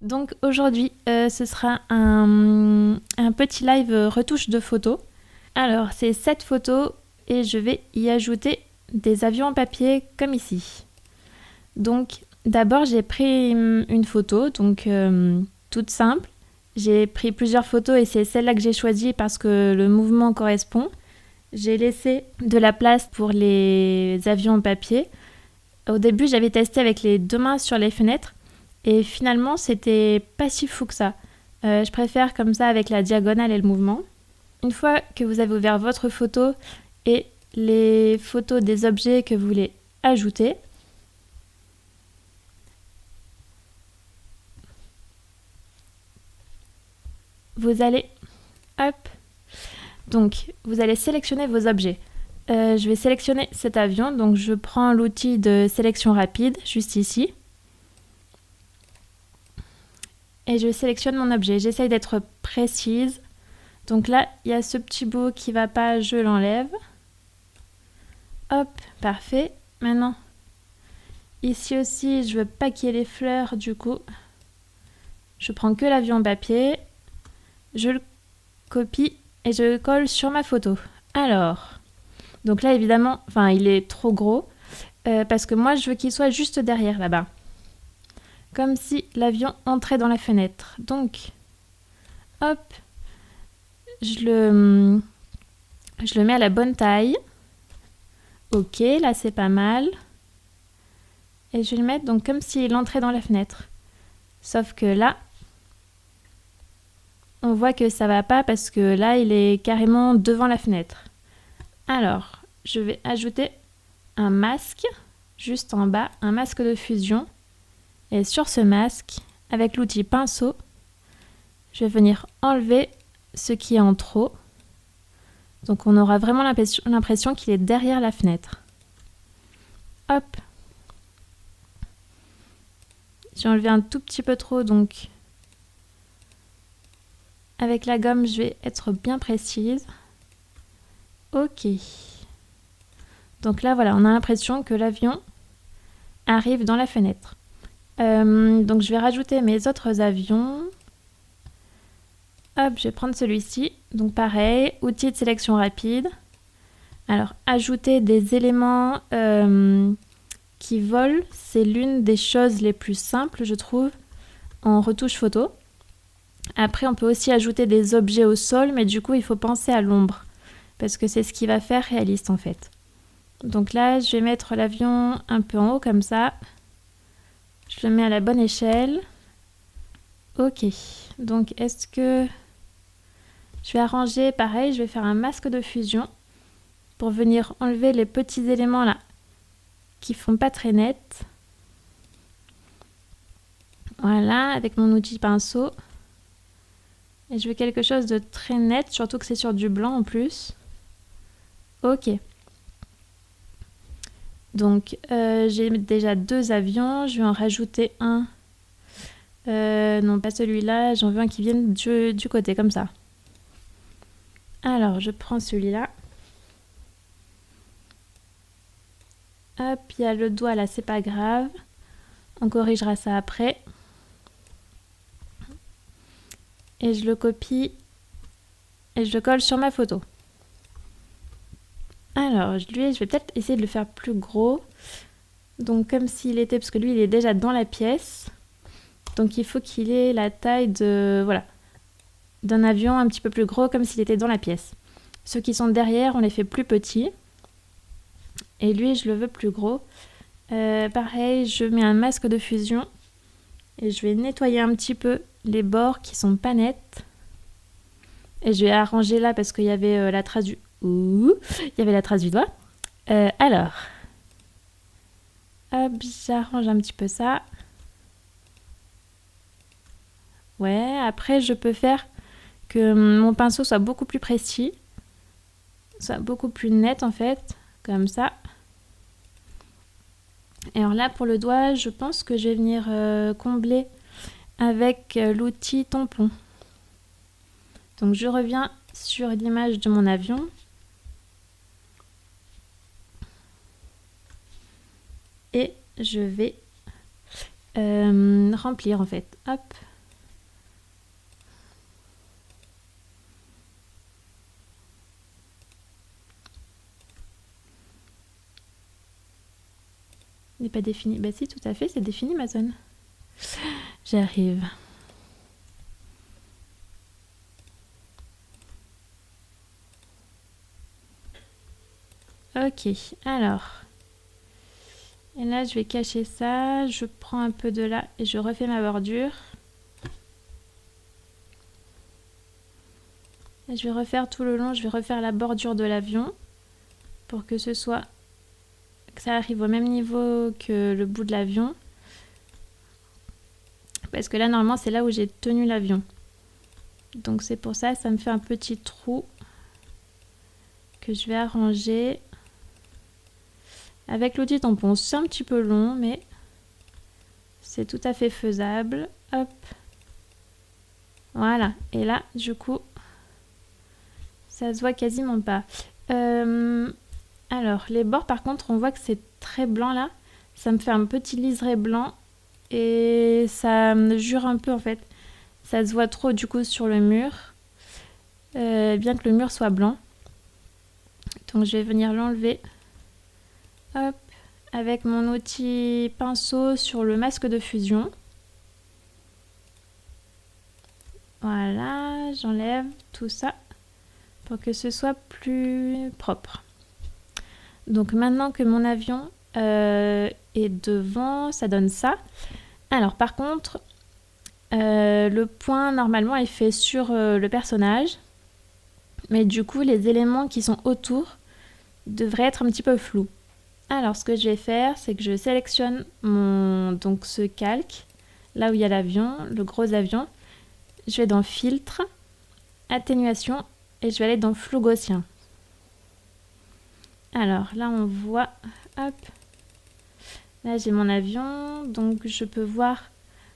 Donc aujourd'hui, ce sera un petit live retouche de photos. Alors, c'est 7 photos et je vais y ajouter des avions en papier comme ici. Donc, d'abord, j'ai pris une photo, donc toute simple. J'ai pris plusieurs photos et c'est celle-là que j'ai choisie parce que le mouvement correspond. J'ai laissé de la place pour les avions en papier. Au début, j'avais testé avec les deux mains sur les fenêtres. Et finalement, c'était pas si fou que ça. Je préfère comme ça avec la diagonale et le mouvement. Une fois que vous avez ouvert votre photo et les photos des objets que vous voulez ajouter, vous allez, hop, donc vous allez sélectionner vos objets. Je vais sélectionner cet avion, donc je prends l'outil de sélection rapide juste ici. Et je sélectionne mon objet. J'essaye d'être précise. Donc là, il y a ce petit bout qui va pas, je l'enlève. Hop, parfait. Maintenant, ici aussi, je veux pas qu'il y ait les fleurs, du coup, je prends que l'avion en papier, je le copie et je le colle sur ma photo. Alors, donc là, évidemment, il est trop gros parce que moi, je veux qu'il soit juste derrière là-bas. Comme si l'avion entrait dans la fenêtre. Donc, hop, je le mets à la bonne taille. Ok, là c'est pas mal. Et je vais le mettre donc comme s'il entrait dans la fenêtre. Sauf que là, on voit que ça va pas parce que là, il est carrément devant la fenêtre. Alors, je vais ajouter un masque, juste en bas, un masque de fusion. Et sur ce masque, avec l'outil pinceau, je vais venir enlever ce qui est en trop. Donc on aura vraiment l'impression qu'il est derrière la fenêtre. Hop. J'ai enlevé un tout petit peu trop, donc avec la gomme, je vais être bien précise. Ok. Donc là, voilà, on a l'impression que l'avion arrive dans la fenêtre. Donc je vais rajouter mes autres avions. Hop, je vais prendre celui-ci. Donc pareil, outil de sélection rapide. Alors, ajouter des éléments qui volent, c'est l'une des choses les plus simples, je trouve, en retouche photo. Après, on peut aussi ajouter des objets au sol, mais du coup, il faut penser à l'ombre, parce que c'est ce qui va faire réaliste, en fait. Donc là, je vais mettre l'avion un peu en haut, comme ça. Je le mets à la bonne échelle. Ok. Donc, est-ce que... Je vais arranger, pareil, je vais faire un masque de fusion pour venir enlever les petits éléments là qui font pas très net. Voilà, avec mon outil pinceau. Et je veux quelque chose de très net, surtout que c'est sur du blanc en plus. Ok. Donc, j'ai déjà 2 avions. Je vais en rajouter un. Non, pas celui-là. J'en veux un qui vienne du côté, comme ça. Alors, je prends celui-là. Hop, il y a le doigt là, c'est pas grave. On corrigera ça après. Et je le copie et je le colle sur ma photo. Alors, lui, je vais peut-être essayer de le faire plus gros. Donc, comme s'il était, parce que lui, il est déjà dans la pièce. Donc, il faut qu'il ait la taille de, voilà, d'un avion un petit peu plus gros, comme s'il était dans la pièce. Ceux qui sont derrière, on les fait plus petits. Et lui, je le veux plus gros. Pareil, je mets un masque de fusion. Et je vais nettoyer un petit peu les bords qui sont pas nets. Et je vais arranger là parce qu'il y avait la trace du... Ouh, il y avait la trace du doigt. Alors, hop, j'arrange un petit peu ça. Ouais, après je peux faire que mon pinceau soit beaucoup plus précis, soit beaucoup plus net en fait, comme ça. Et alors là pour le doigt, je pense que je vais venir combler avec l'outil tampon. Donc je reviens sur l'image de mon avion. Et je vais remplir en fait. Hop. Il n'est pas défini. Bah si, tout à fait, c'est défini ma zone. J'arrive. Ok, alors. Et là, je vais cacher ça. Je prends un peu de là et je refais ma bordure. Et je vais refaire tout le long, je vais refaire la bordure de l'avion pour que ce soit, que ça arrive au même niveau que le bout de l'avion. Parce que là, normalement, c'est là où j'ai tenu l'avion. Donc c'est pour ça, ça me fait un petit trou que je vais arranger. Avec l'outil tampon, c'est un petit peu long, mais c'est tout à fait faisable. Hop. Voilà. Et là, du coup, ça se voit quasiment pas. Alors, les bords, par contre, on voit que c'est très blanc là. Ça me fait un petit liseré blanc. Et ça me jure un peu, en fait. Ça se voit trop, du coup, sur le mur. Bien que le mur soit blanc. Donc, je vais venir l'enlever. Hop. Avec mon outil pinceau sur le masque de fusion. Voilà, j'enlève tout ça pour que ce soit plus propre. Donc maintenant que mon avion est devant, ça donne ça. Alors par contre, le point normalement est fait sur le personnage, mais du coup les éléments qui sont autour devraient être un petit peu flous. Alors ce que je vais faire, c'est que je sélectionne donc ce calque, là où il y a l'avion, le gros avion. Je vais dans filtre, atténuation et je vais aller dans flou gaussien. Alors là on voit, hop, là j'ai mon avion, donc je peux voir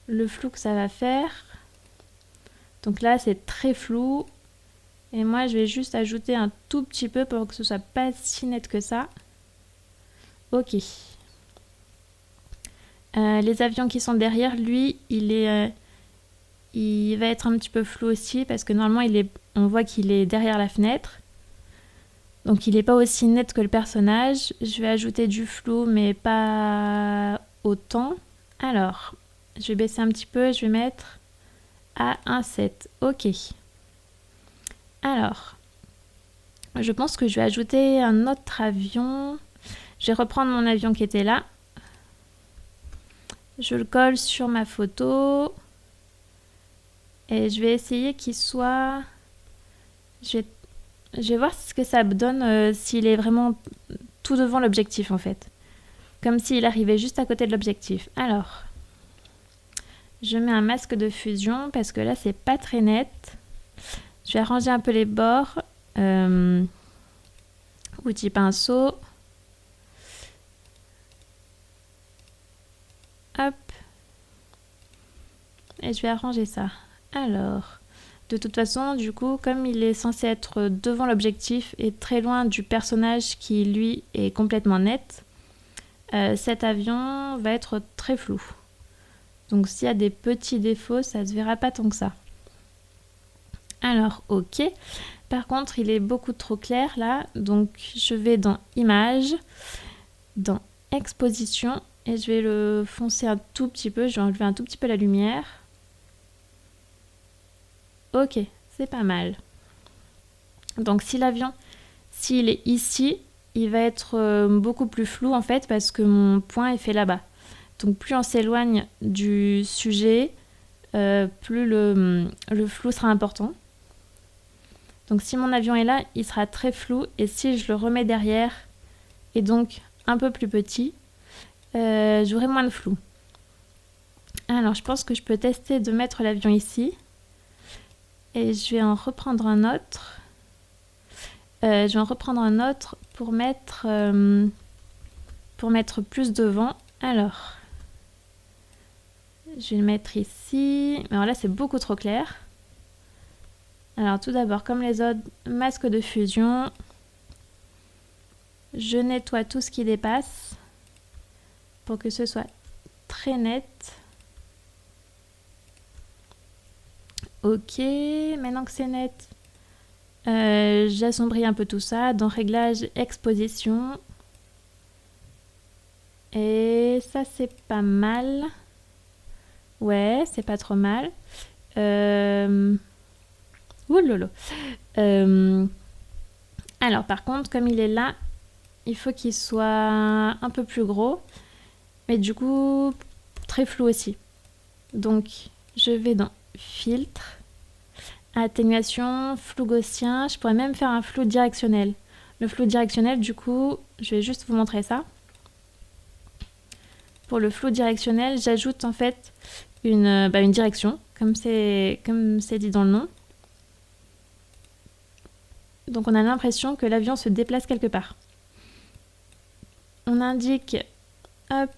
le flou que ça va faire. Donc là c'est très flou et moi je vais juste ajouter un tout petit peu pour que ce soit pas si net que ça. Ok. Les avions qui sont derrière, lui, il va être un petit peu flou aussi parce que normalement on voit qu'il est derrière la fenêtre. Donc il n'est pas aussi net que le personnage. Je vais ajouter du flou mais pas autant. Alors, je vais baisser un petit peu, je vais mettre à 1,7. Ok. Alors, je pense que je vais ajouter un autre avion. Je vais reprendre mon avion qui était là. Je le colle sur ma photo. Et je vais essayer qu'il soit... Je vais voir ce que ça me donne s'il est vraiment tout devant l'objectif en fait. Comme s'il arrivait juste à côté de l'objectif. Alors, je mets un masque de fusion parce que là c'est pas très net. Je vais arranger un peu les bords. Outil pinceau. Hop. Et je vais arranger ça. Alors, de toute façon, du coup, comme il est censé être devant l'objectif et très loin du personnage qui, lui, est complètement net, cet avion va être très flou. Donc, s'il y a des petits défauts, ça ne se verra pas tant que ça. Alors, ok. Par contre, il est beaucoup trop clair, là. Donc, je vais dans Images, dans Exposition, et je vais le foncer un tout petit peu. Je vais enlever un tout petit peu la lumière. Ok, c'est pas mal. Donc si l'avion, s'il est ici, il va être beaucoup plus flou en fait parce que mon point est fait là-bas. Donc plus on s'éloigne du sujet, plus le flou sera important. Donc si mon avion est là, il sera très flou et si je le remets derrière et donc un peu plus petit, j'aurai moins de flou. Alors je pense que je peux tester de mettre l'avion ici. Et je vais en reprendre un autre. Pour mettre plus devant. Alors, je vais le mettre ici. Alors là, c'est beaucoup trop clair. Alors tout d'abord, comme les autres, masque de fusion. Je nettoie tout ce qui dépasse pour que ce soit très net. Ok, maintenant que c'est net, j'assombris un peu tout ça dans Réglages, Exposition. Et ça, c'est pas mal. Ouais, c'est pas trop mal. Ouh lolo. Alors, par contre, comme il est là, il faut qu'il soit un peu plus gros. Mais du coup, très flou aussi. Donc, je vais dans Filtre, Atténuation, Flou gaussien. Je pourrais même faire un flou directionnel. Le flou directionnel, du coup, je vais juste vous montrer ça. Pour le flou directionnel, j'ajoute en fait une direction, comme c'est dit dans le nom. Donc on a l'impression que l'avion se déplace quelque part. On indique, hop,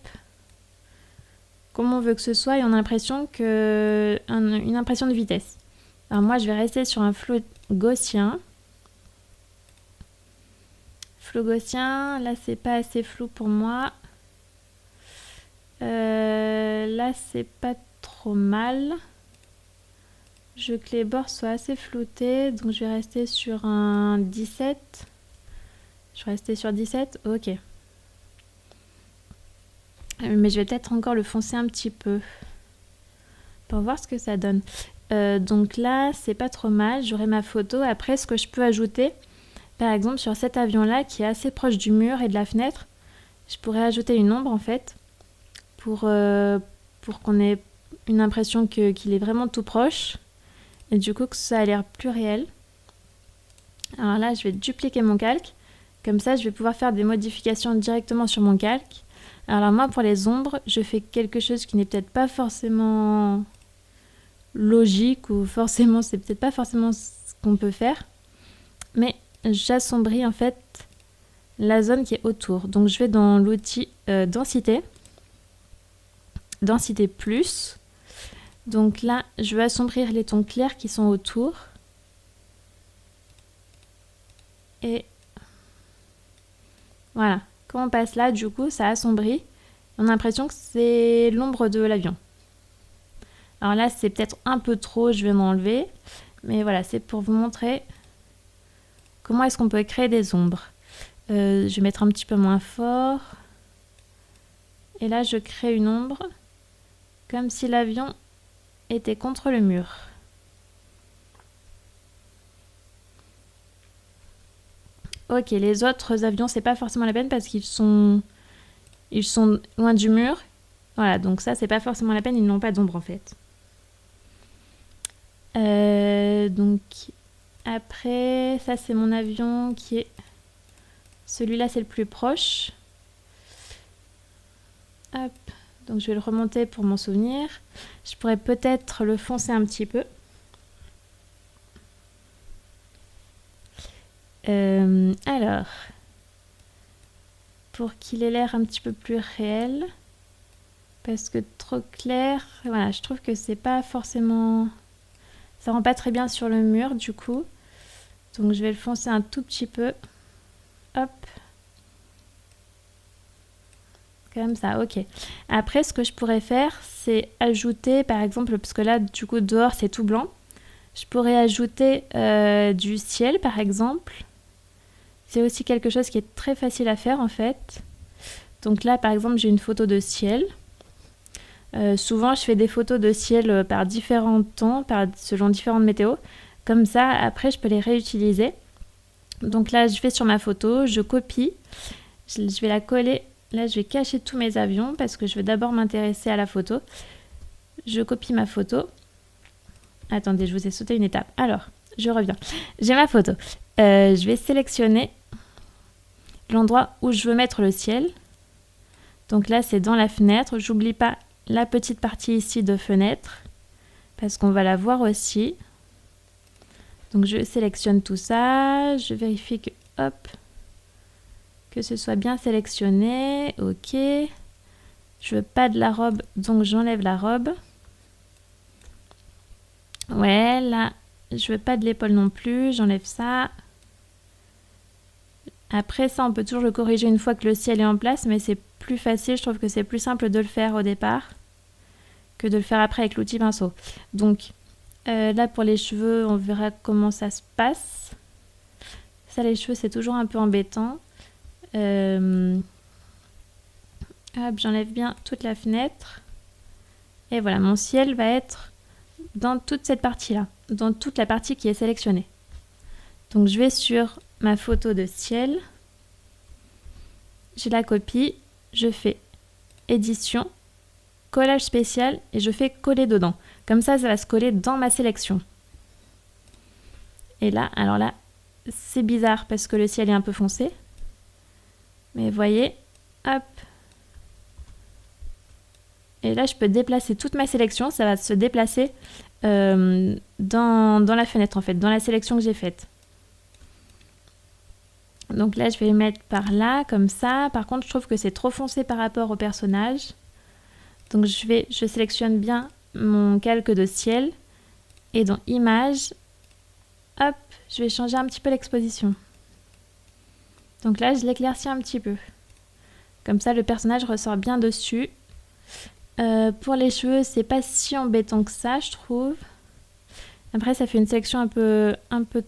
comment on veut que ce soit et on a l'impression que une impression de vitesse. Alors moi je vais rester sur un flou gaussien. Flou gaussien, là c'est pas assez flou pour moi. Là c'est pas trop mal. Je veux que les bords soient assez floutés, donc je vais rester sur un 17. Je vais rester sur 17, ok. Mais je vais peut-être encore le foncer un petit peu pour voir ce que ça donne. Donc là, c'est pas trop mal. J'aurai ma photo. Après, ce que je peux ajouter, par exemple, sur cet avion-là, qui est assez proche du mur et de la fenêtre, je pourrais ajouter une ombre, en fait, pour qu'on ait une impression qu'il est vraiment tout proche. Et du coup, que ça a l'air plus réel. Alors là, je vais dupliquer mon calque. Comme ça, je vais pouvoir faire des modifications directement sur mon calque. Alors moi, pour les ombres, je fais quelque chose qui n'est peut-être pas forcément logique ou forcément, c'est peut-être pas forcément ce qu'on peut faire. Mais j'assombris en fait la zone qui est autour. Donc je vais dans l'outil densité. Densité plus. Donc là, je vais assombrir les tons clairs qui sont autour. Et voilà. Quand on passe là, du coup, ça assombrit. On a l'impression que c'est l'ombre de l'avion. Alors là, c'est peut-être un peu trop, je vais m'enlever. Mais voilà, c'est pour vous montrer comment est-ce qu'on peut créer des ombres. Je vais mettre un petit peu moins fort. Et là, je crée une ombre comme si l'avion était contre le mur. Ok, les autres avions, c'est pas forcément la peine parce qu'ils sont loin du mur. Voilà, donc ça, c'est pas forcément la peine, ils n'ont pas d'ombre en fait. Donc, après, ça c'est mon avion qui est... Celui-là, c'est le plus proche. Hop, donc je vais le remonter pour m'en souvenir. Je pourrais peut-être le foncer un petit peu. Alors, pour qu'il ait l'air un petit peu plus réel, parce que trop clair, voilà, je trouve que c'est pas forcément... Ça rend pas très bien sur le mur du coup. Donc je vais le foncer un tout petit peu. Hop. Comme ça, ok. Après, ce que je pourrais faire, c'est ajouter, par exemple, parce que là, du coup, dehors, c'est tout blanc. Je pourrais ajouter du ciel, par exemple. C'est aussi quelque chose qui est très facile à faire, en fait. Donc là, par exemple, j'ai une photo de ciel. Souvent, je fais des photos de ciel par différents temps, selon différentes météos. Comme ça, après, je peux les réutiliser. Donc là, je vais sur ma photo, je copie. Je vais la coller. Là, je vais cacher tous mes avions parce que je vais d'abord m'intéresser à la photo. Je copie ma photo. Attendez, je vous ai sauté une étape. Alors, je reviens. J'ai ma photo. Je vais sélectionner l'endroit où je veux mettre le ciel. Donc là, c'est dans la fenêtre. J'oublie pas la petite partie ici de fenêtre parce qu'on va la voir aussi. Donc je sélectionne tout ça. Je vérifie que, hop, que ce soit bien sélectionné. Ok. Je veux pas de la robe, donc j'enlève la robe. Ouais, là, je veux pas de l'épaule non plus. J'enlève ça. Après ça, on peut toujours le corriger une fois que le ciel est en place, mais c'est plus facile. Je trouve que c'est plus simple de le faire au départ que de le faire après avec l'outil pinceau. Donc, Là, pour les cheveux, on verra comment ça se passe. Ça, les cheveux, c'est toujours un peu embêtant. Hop, j'enlève bien toute la fenêtre. Et voilà, mon ciel va être dans toute cette partie-là, dans toute la partie qui est sélectionnée. Donc, je vais sur ma photo de ciel. J'ai la copie. Je fais édition, collage spécial et je fais coller dedans. Comme ça va se coller dans ma sélection. Et là, alors là, c'est bizarre parce que le ciel est un peu foncé. Mais vous voyez, hop. Et là, je peux déplacer toute ma sélection. Ça va se déplacer dans la fenêtre, en fait, dans la sélection que j'ai faite. Donc là, je vais le mettre par là, comme ça. Par contre, je trouve que c'est trop foncé par rapport au personnage. Donc je sélectionne bien mon calque de ciel. Et dans Images, hop, je vais changer un petit peu l'exposition. Donc là, je l'éclaircis un petit peu. Comme ça, le personnage ressort bien dessus. Pour les cheveux, c'est pas si embêtant que ça, je trouve. Après, ça fait une sélection un peu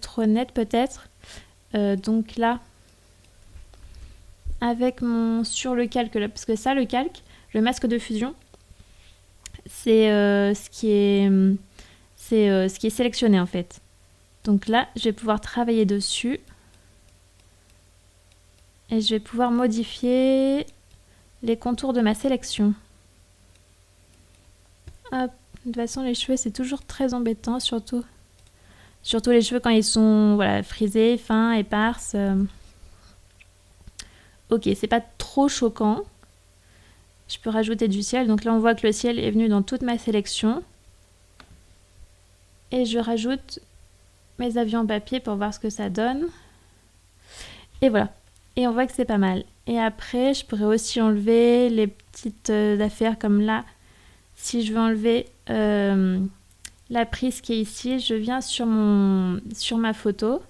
trop nette, peut-être. Donc là, avec sur le calque, là, parce que ça, le calque, le masque de fusion, c'est ce qui est sélectionné, en fait. Donc là, je vais pouvoir travailler dessus. Et je vais pouvoir modifier les contours de ma sélection. Hop. De toute façon, les cheveux, c'est toujours très embêtant, surtout les cheveux quand ils sont frisés, fins, éparses. Ok, c'est pas trop choquant. Je peux rajouter du ciel. Donc là, on voit que le ciel est venu dans toute ma sélection. Et je rajoute mes avions en papier pour voir ce que ça donne. Et voilà. Et on voit que c'est pas mal. Et après, je pourrais aussi enlever les petites affaires comme là. Si je veux enlever la prise qui est ici, je viens sur ma photo.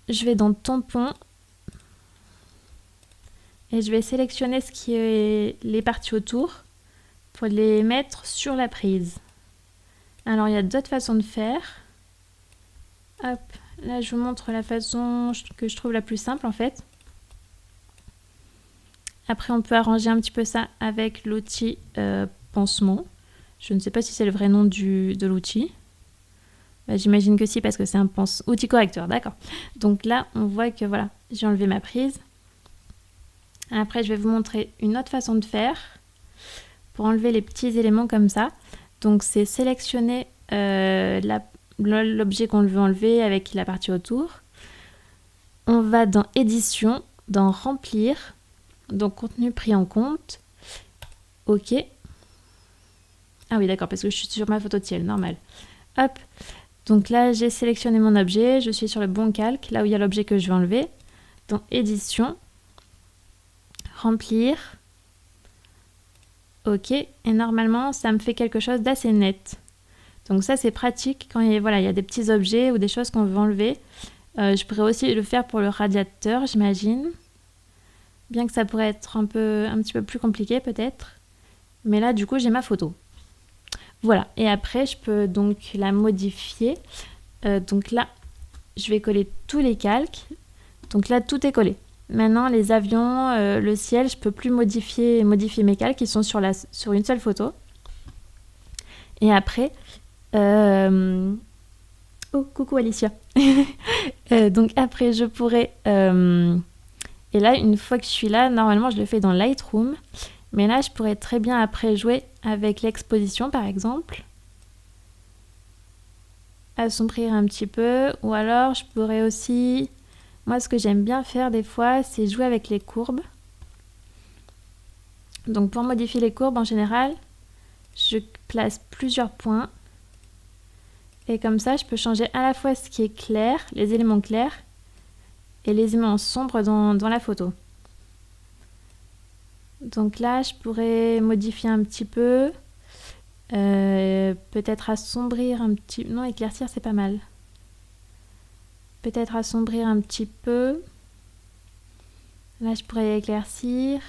Je vais dans tampon. Et je vais sélectionner ce qui est les parties autour pour les mettre sur la prise. Alors, il y a d'autres façons de faire. Hop, là, je vous montre la façon que je trouve la plus simple, en fait. Après, on peut arranger un petit peu ça avec l'outil pansement. Je ne sais pas si c'est le vrai nom de l'outil. J'imagine que si, parce que c'est un outil correcteur, d'accord. Donc là, on voit que voilà, j'ai enlevé ma prise. Après, je vais vous montrer une autre façon de faire pour enlever les petits éléments comme ça. Donc, c'est sélectionner l'objet qu'on veut enlever avec la partie autour. On va dans Édition, dans Remplir, donc Contenu pris en compte. OK. Ah oui, d'accord, parce que je suis sur ma photo de ciel, normal. Hop. Donc là, j'ai sélectionné mon objet. Je suis sur le bon calque, là où il y a l'objet que je vais enlever. Dans Édition, Remplir. OK. Et normalement, ça me fait quelque chose d'assez net. Donc ça, c'est pratique quand il y a des petits objets ou des choses qu'on veut enlever. Je pourrais aussi le faire pour le radiateur, j'imagine. Bien que ça pourrait être un petit peu plus compliqué peut-être. Mais là, du coup, j'ai ma photo. Voilà. Et après, je peux donc la modifier. Donc là, je vais coller tous les calques. Donc là, tout est collé. Maintenant, les avions, le ciel, je ne peux plus modifier mes calques. Ils sont sur une seule photo. Et après... Oh, coucou Alicia. Donc après, je pourrais... Et là, une fois que je suis là, normalement, je le fais dans Lightroom. Mais là, je pourrais très bien après jouer avec l'exposition, par exemple. Assombrir un petit peu. Ou alors, je pourrais aussi... Moi, ce que j'aime bien faire des fois, c'est jouer avec les courbes. Donc, pour modifier les courbes, en général, je place plusieurs points. Et comme ça, je peux changer à la fois ce qui est clair, les éléments clairs, et les éléments sombres dans la photo. Donc là, je pourrais modifier un petit peu. Peut-être assombrir un petit... Non, éclaircir, c'est pas mal. Peut-être assombrir un petit peu. Là, je pourrais éclaircir.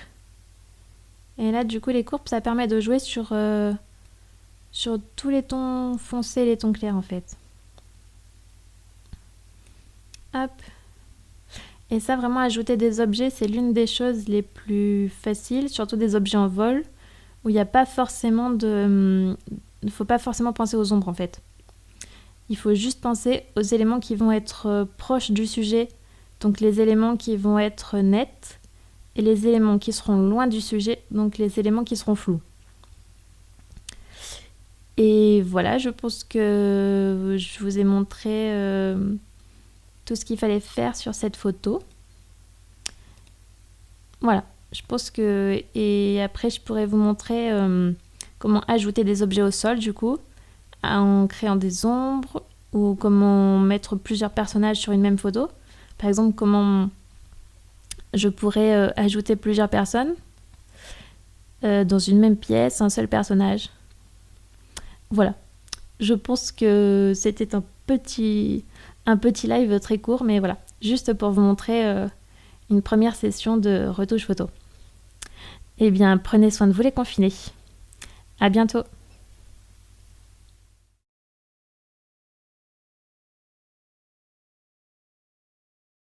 Et là, du coup, les courbes, ça permet de jouer sur sur tous les tons foncés et les tons clairs en fait. Hop. Et ça, vraiment, ajouter des objets, c'est l'une des choses les plus faciles, surtout des objets en vol, où il n'y a pas forcément de... Il ne faut pas forcément penser aux ombres, en fait. Il faut juste penser aux éléments qui vont être proches du sujet, donc les éléments qui vont être nets, et les éléments qui seront loin du sujet, donc les éléments qui seront flous. Et voilà, je pense que je vous ai montré tout ce qu'il fallait faire sur cette photo. Voilà, je pense que... Et après, je pourrais vous montrer comment ajouter des objets au sol, du coup, en créant des ombres, ou comment mettre plusieurs personnages sur une même photo. Par exemple, comment je pourrais ajouter plusieurs personnes dans une même pièce, un seul personnage. Voilà, je pense que c'était un petit live très court, mais voilà, juste pour vous montrer une première session de retouche photo. Eh bien, prenez soin de vous les confinés. À bientôt.